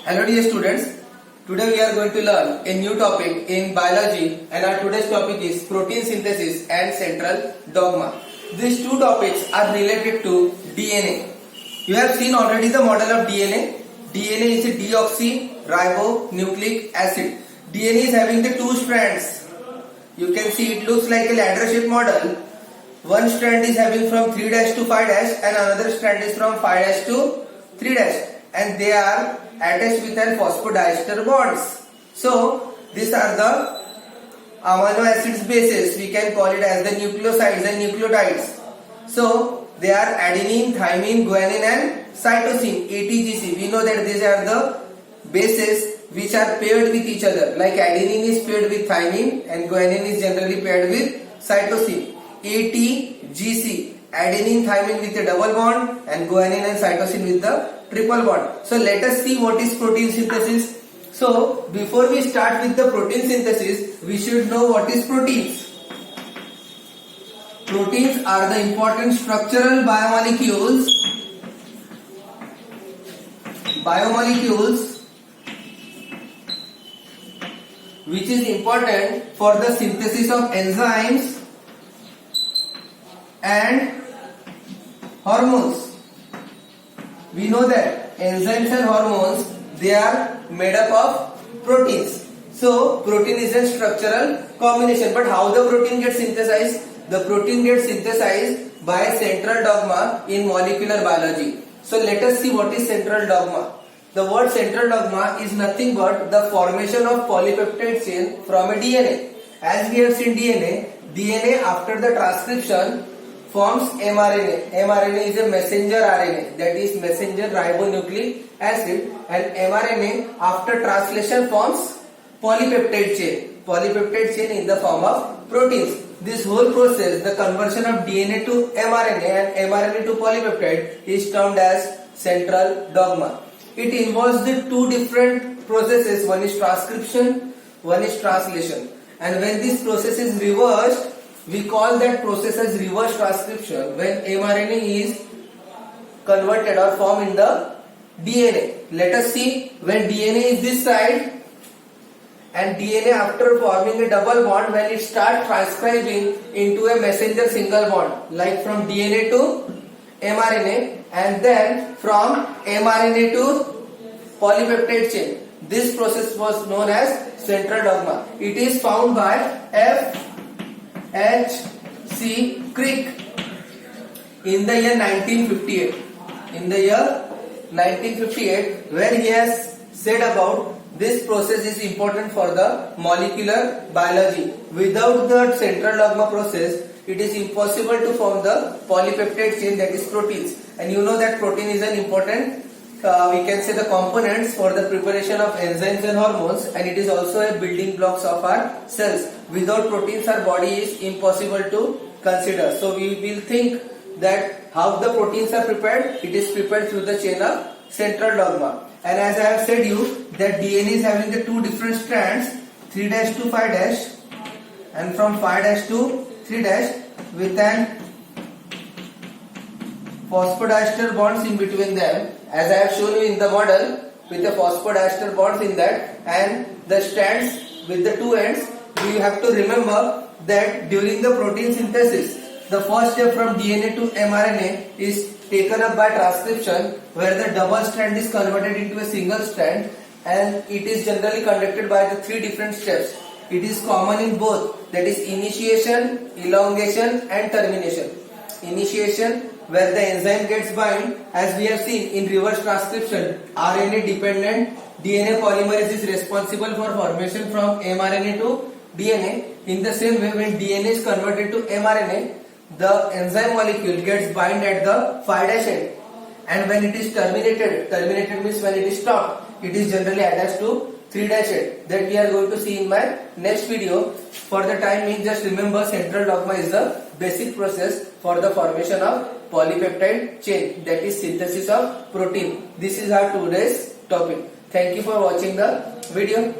Hello dear students, today we are going to learn a new topic in biology and our today's topic is protein synthesis and central dogma. These two topics are related to DNA. You have seen already the model of DNA. DNA is a deoxyribonucleic acid. DNA is having the two strands. You can see it looks like a ladder shaped model. One strand is having from 3' to 5' and another strand is from 5' to 3' and they are attached with an phosphodiester bonds. So these are the amino acids bases. We can call it as the nucleosides and nucleotides. So they are adenine, thymine, guanine and cytosine, ATGC. We know that these are the bases which are paired with each other. Like adenine is paired with thymine and guanine is generally paired with cytosine. ATGC, adenine, thymine with a double bond and guanine and cytosine with the triple bond. So let us see what is protein synthesis. So before we start with the protein synthesis, we should know what is proteins. Proteins are the important structural biomolecules which is important for the synthesis of enzymes and hormones. We know that enzymes and hormones, they are made up of proteins. So protein is a structural combination. But how the protein gets synthesized? The protein gets synthesized by a central dogma in molecular biology. So let us see what is central dogma. The word central dogma is nothing but the formation of polypeptide chain from a DNA. As we have seen DNA after the transcription forms mRNA. mRNA is a messenger RNA, that is messenger ribonucleic acid, and mRNA after translation forms polypeptide chain. Polypeptide chain in the form of proteins. This whole process, the conversion of DNA to mRNA and mRNA to polypeptide, is termed as central dogma. It involves the two different processes. One is transcription, one is translation. And when this process is reversed, we call that process as reverse transcription, when mRNA is converted or formed in the DNA. Let us see, when DNA is this side and DNA after forming a double bond, when it starts transcribing into a messenger single bond, like from DNA to mRNA and then from mRNA to polypeptide chain. This process was known as central dogma. It is found by F.H.C. Crick in the year 1958. In the year 1958, where he has said about this process is important for the molecular biology. Without the central dogma process, it is impossible to form the polypeptide chain, that is proteins. And you know that protein is an important, we can say, the components for the preparation of enzymes and hormones, and it is also a building blocks of our cells. Without proteins, our body is impossible to consider. So we will think that how the proteins are prepared. It is prepared through the chain of central dogma. And as I have said you, that DNA is having the two different strands, 3' to 5' and from 5' to 3' with an phosphodiester bonds in between them, as I have shown you in the model, with the phosphodiester bonds in that, and the strands with the two ends. We have to remember that during the protein synthesis, the first step from DNA to mRNA is taken up by transcription, where the double strand is converted into a single strand, and it is generally conducted by the three different steps. It is common in both, that is initiation, elongation and termination. Initiation, where the enzyme gets bind, as we have seen in reverse transcription, RNA dependent DNA polymerase is responsible for formation from mRNA to DNA. In the same way, when DNA is converted to mRNA, the enzyme molecule gets bind at the 5' end, and when it is terminated means when it is stopped, it is generally attached to 3' end. That we are going to see in my next video. For the time being, just remember central dogma is the basic process for the formation of polypeptide chain, that is synthesis of protein. This is our today's topic. Thank you for watching the video.